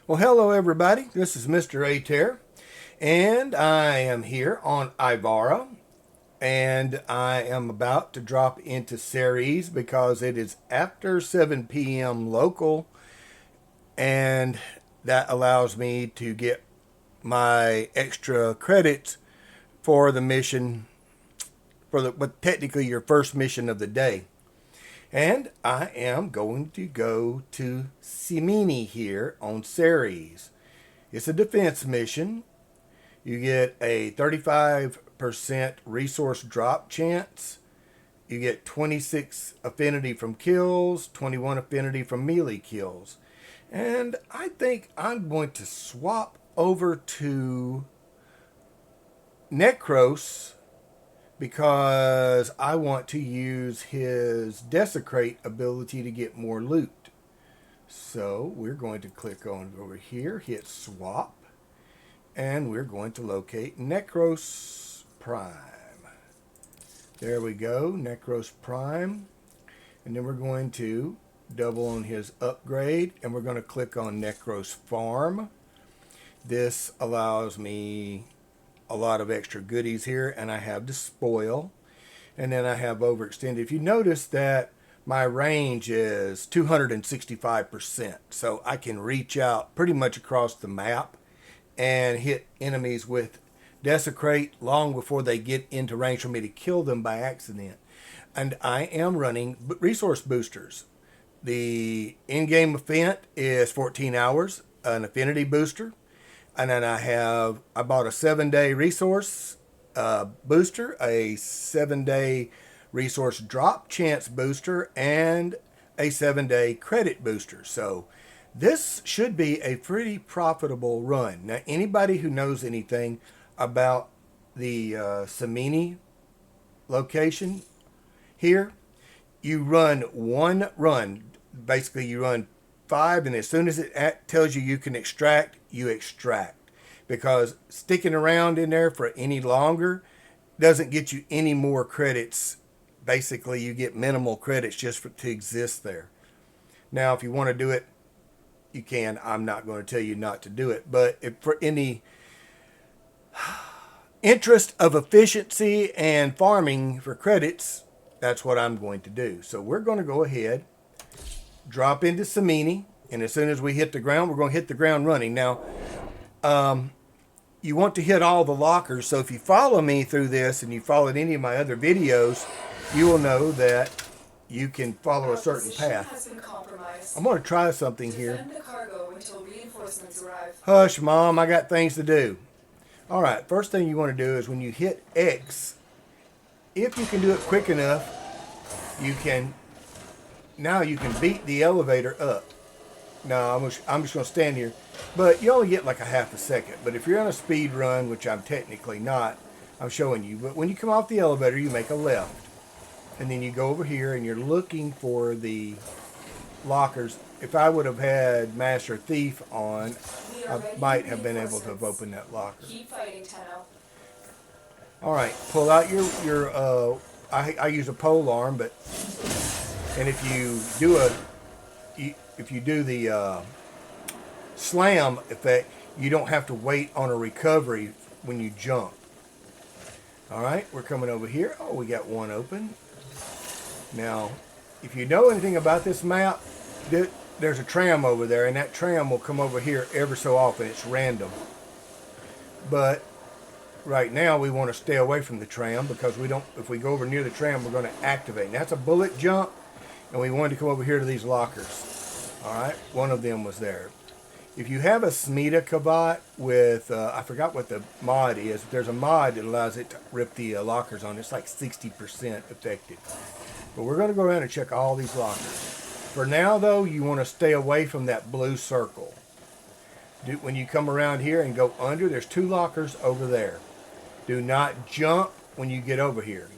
Well, hello everybody. This is Mr. Ater, and I am here on Ivara, and I am about to drop into Ceres because it is after 7 p.m. local, and that allows me to get my extra credits for the mission, for the but technically your first mission of the day. And I am going to go to Semini here on Ceres. It's a defense mission. You get a 35% resource drop chance. You get 26 affinity from kills, 21 affinity from melee kills. And I think I'm going to swap over to Necros because I want to use his Desecrate ability to get more loot. So we're going to click on over here, hit swap, and we're going to locate Necros Prime. There we go, Necros Prime. And then we're going to double on his upgrade, and we're going to click on Necros Farm. This allows me a lot of extra goodies here, and I have the spoil, and then I have overextended. If you notice that my range is 265%, so I can reach out pretty much across the map and hit enemies with Desecrate long before they get into range for me to kill them by accident. And I am running resource boosters. The in-game event is 14 hours, an affinity booster. And then I bought a 7-day resource booster, a 7-day resource drop chance booster, and a 7-day credit booster. So this should be a pretty profitable run. Now, anybody who knows anything about the Semini location here, you run one run. Basically, you run 5, and as soon as it tells you you can extract, you extract, because sticking around in there for any longer doesn't get you any more credits. Basically, you get minimal credits just to exist there. Now, if you want to do it, you can. I'm not going to tell you not to do it, but if for any interest of efficiency and farming for credits, that's what I'm going to do. So we're going to go ahead, drop into Semini, and as soon as we hit the ground, we're going to hit the ground running. Now, you want to hit all the lockers, so if you follow me through this and you followed any of my other videos, you will know that you can follow a certain path. I'm going to try something here. Hush, Mom, I got things to do. All right, first thing you want to do is when you hit X, if you can do it quick enough, now you can beat the elevator up. No, I'm just going to stand here. But you only get like a half a second. But if you're on a speed run, which I'm technically not, I'm showing you. But when you come off the elevator, you make a left. And then you go over here and you're looking for the lockers. If I would have had Master Thief on, I might have been able to have opened that locker. Keep fighting, Tenno. All right, pull out your I use a pole arm, but and if you do the slam effect, you don't have to wait on a recovery when you jump. All right, we're coming over here. Oh, we got one open. Now, if you know anything about this map, there's a tram over there, and that tram will come over here ever so often. It's random. But right now, we want to stay away from the tram because if we go over near the tram, we're going to activate. And that's a bullet jump, and we wanted to come over here to these lockers. All right, one of them was there. If you have a Smeeta Kavat with, I forgot what the mod is. There's a mod that allows it to rip the lockers on. It's like 60% effective. But we're going to go around and check all these lockers. For now, though, you want to stay away from that blue circle. When you come around here and go under, there's 2 lockers over there. Do not jump when you get over here.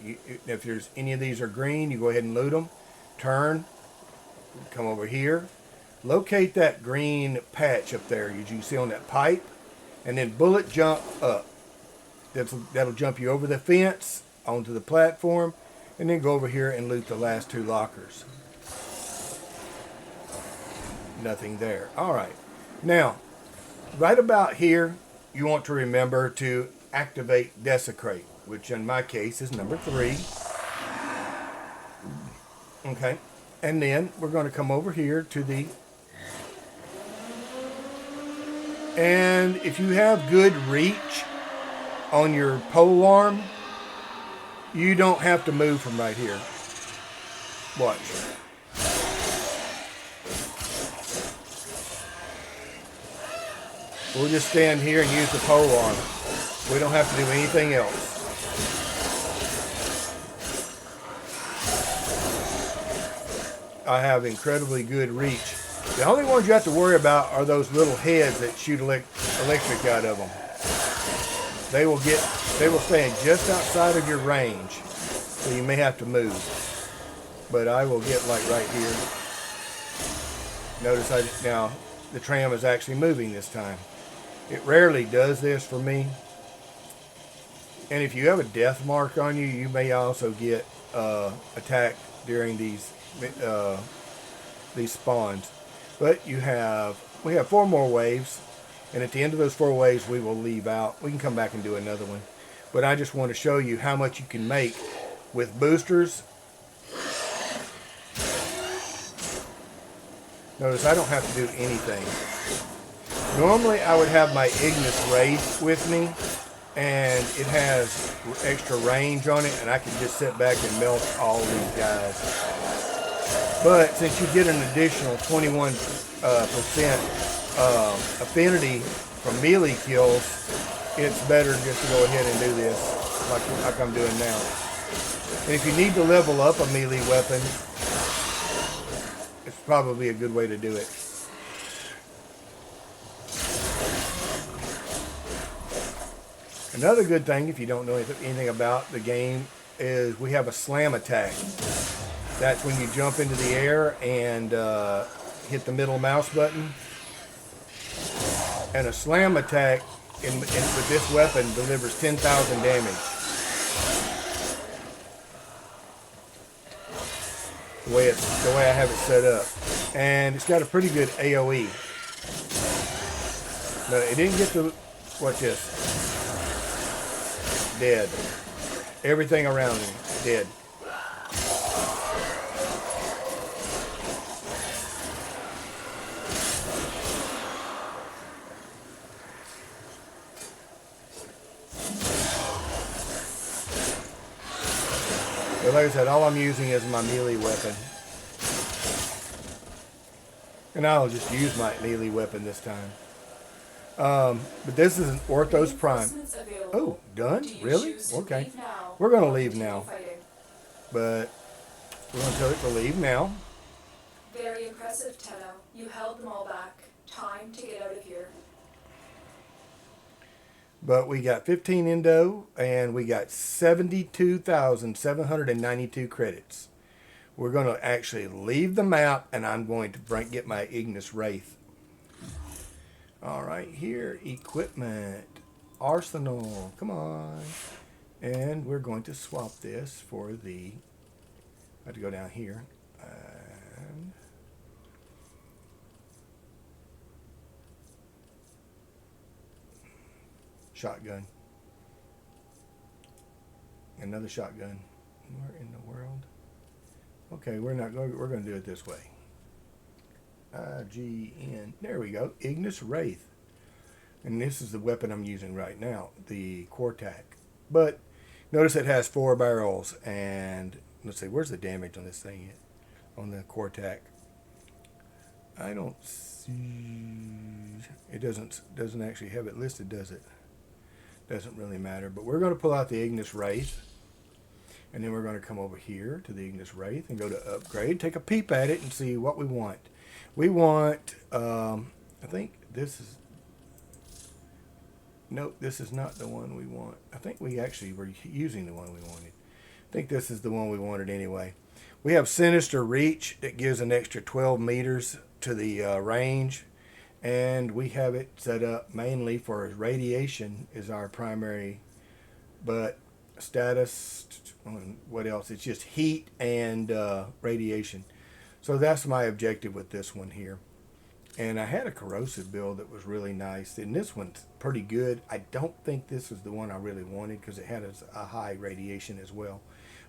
If there's any of these are green, you go ahead and loot them. Turn, come over here. Locate that green patch up there you see on that pipe, and then bullet jump up. That'll jump you over the fence onto the platform, and then go over here and loot the last 2 lockers. Nothing there. All right. Now, Right about here, you want to remember to activate Desecrate, which in my case is number 3. Okay. And then we're going to come over here to the... And if you have good reach on your pole arm, you don't have to move from right here. Watch. We'll just stand here and use the pole arm. We don't have to do anything else. I have incredibly good reach. The only ones you have to worry about are those little heads that shoot electric out of them. They will stay just outside of your range, so you may have to move. But I will get like right here. Notice now the tram is actually moving this time. It rarely does this for me. And if you have a death mark on you, you may also get attacked during these spawns. But we have 4 more waves, and at the end of those 4 waves we will leave out. We can come back and do another one. But I just want to show you how much you can make with boosters. Notice I don't have to do anything. Normally I would have my Ignis Wraith with me, and it has extra range on it, and I can just sit back and melt all these guys. But since you get an additional 21% affinity from melee kills, it's better just to go ahead and do this like I'm doing now. And if you need to level up a melee weapon, it's probably a good way to do it. Another good thing, if you don't know anything about the game, is we have a slam attack. That's when you jump into the air and hit the middle mouse button. And a slam attack with this weapon delivers 10,000 damage. The way I have it set up. And it's got a pretty good AoE. But it didn't get to... Watch this. Dead. Everything around him, dead. But like I said, all I'm using is my melee weapon. And I'll just use my melee weapon this time. But this is an Orthos Prime. Oh, done? Really? Okay. We're going to leave now. But we're going to tell it to leave now. Very impressive, Tenno. You held them all back. Time to get out of here. But we got 15 Indo, and we got 72,792 credits. We're going to actually leave the map, and I'm going to get my Ignis Wraith. All right, here, equipment, arsenal, come on. And we're going to swap this for the, I have to go down here. And shotgun. Another shotgun. Where in the world? Okay, we're going to do it this way. IGN. There we go. Ignis Wraith. And this is the weapon I'm using right now, the Quartac. But notice it has 4 barrels, and let's see, where's the damage on this thing yet? On the Quartac. I don't see. It doesn't actually have it listed, does it? Doesn't really matter. But we're going to pull out the Ignis Wraith. And then we're going to come over here to the Ignis Wraith and go to upgrade. Take a peep at it and see what we want. We want, I think this is, nope, this is not the one we want. I think we actually were using the one we wanted. I think this is the one we wanted anyway. We have Sinister Reach that gives an extra 12 meters to the range. And we have it set up mainly for radiation is our primary, but status, what else? It's just heat and radiation. So that's my objective with this one here. And I had a corrosive build that was really nice, and this one's pretty good. I don't think this is the one I really wanted because it had a high radiation as well.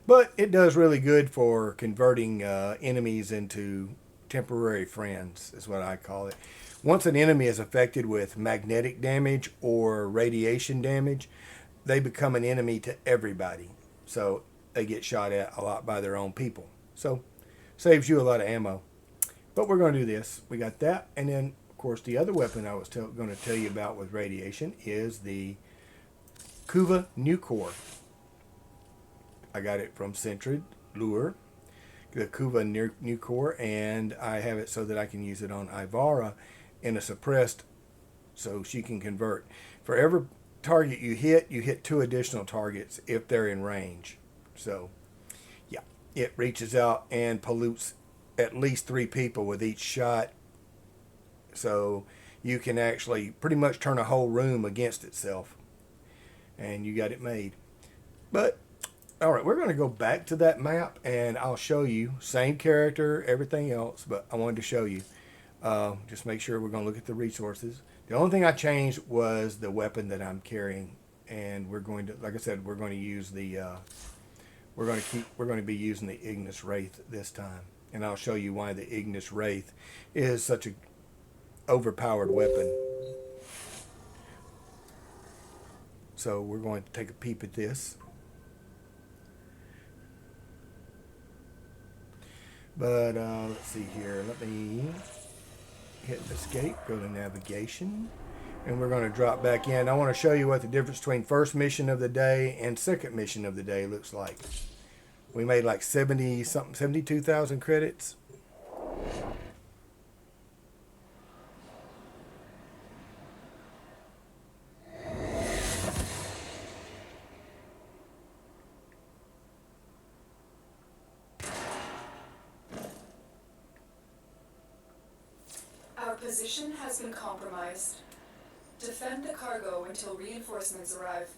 But it does really good for converting enemies into temporary friends, is what I call it. Once an enemy is affected with magnetic damage or radiation damage, they become an enemy to everybody. So they get shot at a lot by their own people. So saves you a lot of ammo. But we're going to do this. We got that. And then, of course, the other weapon I was going to tell you about with radiation is the Kuva Nucor. I got it from Centrid Lure, the Kuva Nucor, and I have it so that I can use it on Ivara in a suppressed, so she can convert. For every target you hit 2 additional targets if they're in range. So, yeah, it reaches out and pollutes at least 3 people with each shot. So you can actually pretty much turn a whole room against itself. And you got it made. But, alright, we're going to go back to that map and I'll show you. Same character, everything else, but I wanted to show you. Just make sure we're going to look at the resources. The only thing I changed was the weapon that I'm carrying. And we're going to, like I said, we're going to use the, we're going to be using the Ignis Wraith this time. And I'll show you why the Ignis Wraith is such a overpowered weapon. So we're going to take a peep at this. But let's see here. Let me hit escape, go to navigation, and we're going to drop back in. I want to show you what the difference between first mission of the day and second mission of the day looks like. We made like 72,000 credits. Our position has been compromised. Defend the cargo until reinforcements arrive.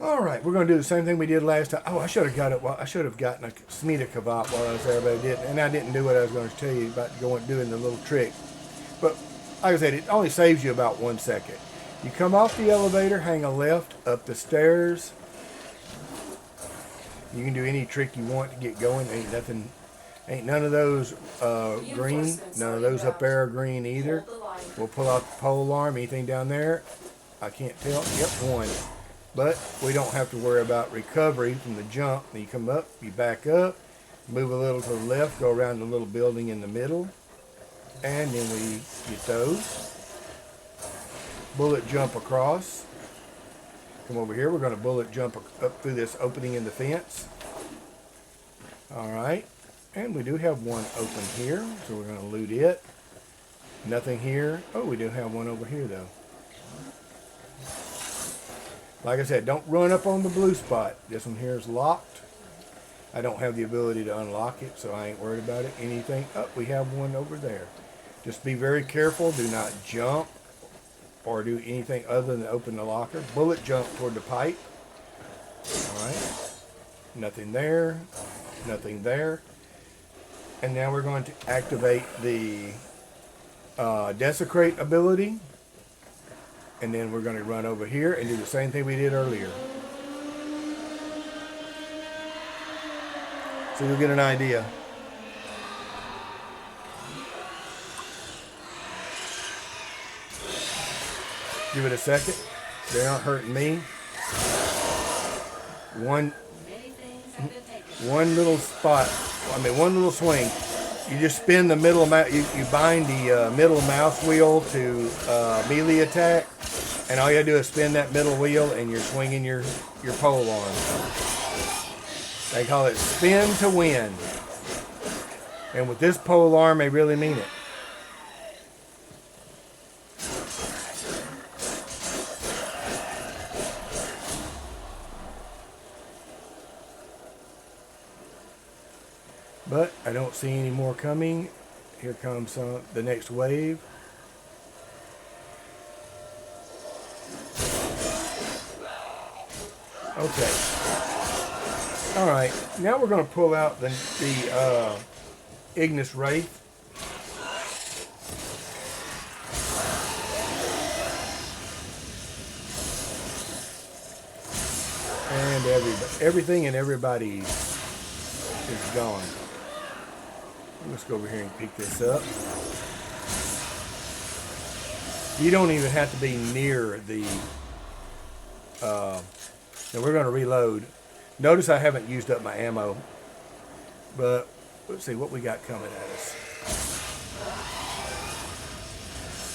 All right, we're going to do the same thing we did last time. Oh, I should have got it. Well, I should have gotten a Smeeta Kavat while I was there, but I didn't. And I didn't do what I was going to tell you about doing the little trick. But like I said, it only saves you about 1 second. You come off the elevator, hang a left up the stairs. You can do any trick you want to get going. Ain't none of those green. None of those up there are green either. We'll pull out the pole arm. Anything down there? I can't tell. Yep, 1. But we don't have to worry about recovery from the jump. You come up, you back up, move a little to the left, go around the little building in the middle, and then we get those. Bullet jump across. Come over here. We're going to bullet jump up through this opening in the fence. Alright. And we do have one open here, so we're going to loot it. Nothing here. Oh, we do have one over here, though. Like I said, don't run up on the blue spot. This one here is locked. I don't have the ability to unlock it, so I ain't worried about it. Anything? Oh, we have one over there. Just be very careful. Do not jump or do anything other than open the locker. Bullet jump toward the pipe. Alright. Nothing there. Nothing there. And now we're going to activate the Desecrate ability. And then we're going to run over here and do the same thing we did earlier. So you'll get an idea. Give it a second. They aren't hurting me. One little spot. One little swing. You just spin the middle mouse. You bind the middle mouse wheel to melee attack, and all you gotta do is spin that middle wheel, and you're swinging your pole arm. They call it spin to win. And with this pole arm, they really mean it. But I don't see any more coming. Here comes the next wave. Okay. All right, now we're going to pull out the Ignis Wraith. And everything and everybody is gone. Let's go over here and pick this up. You don't even have to be near the... now we're going to reload. Notice I haven't used up my ammo. But let's see what we got coming at us.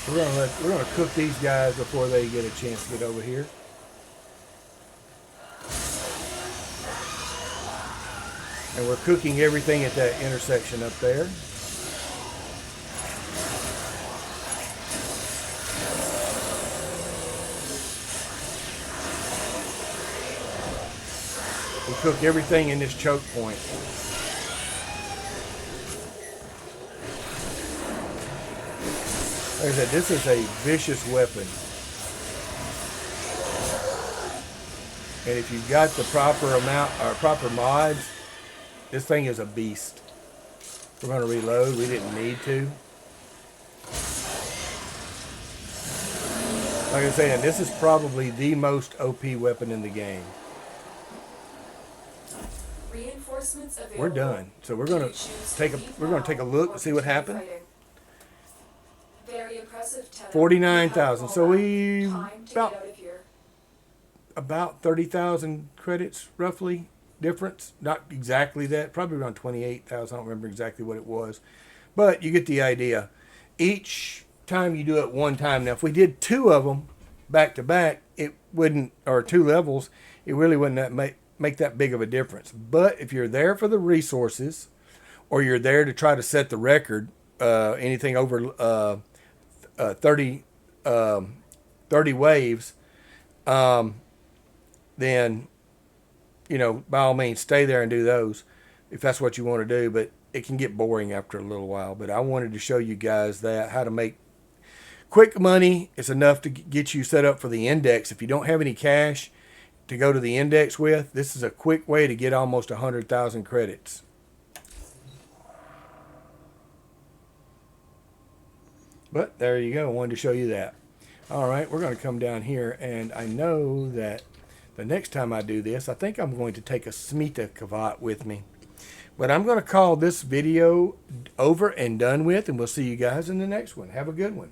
We're going to cook these guys before they get a chance to get over here. And we're cooking everything at that intersection up there. We cook everything in this choke point. Like I said, this is a vicious weapon. And if you've got the proper amount or proper mods, this thing is a beast. We're going to reload. We didn't need to. Like I said, this is probably the most OP weapon in the game. Reinforcements available. We're done. So we're going to take a look and see what happened. Very impressive. 49,000. So we about 30,000 credits roughly difference. Not exactly that. Probably around 28,000. I don't remember exactly what it was, but you get the idea. Each time you do it one time. Now, if we did two of them back to back, it wouldn't, or two levels, it really wouldn't make that big of a difference. But if you're there for the resources, or you're there to try to set the record, anything over 30 waves, then, you know, by all means, stay there and do those if that's what you want to do. But it can get boring after a little while. But I wanted to show you guys that, how to make quick money. It's enough to get you set up for the index. If you don't have any cash to go to the index with, this is a quick way to get almost 100,000 credits. But there you go. I wanted to show you that. All right, we're going to come down here, and I know that the next time I do this, I think I'm going to take a Smeeta Kavat with me. But I'm going to call this video over and done with, and we'll see you guys in the next one. Have a good one.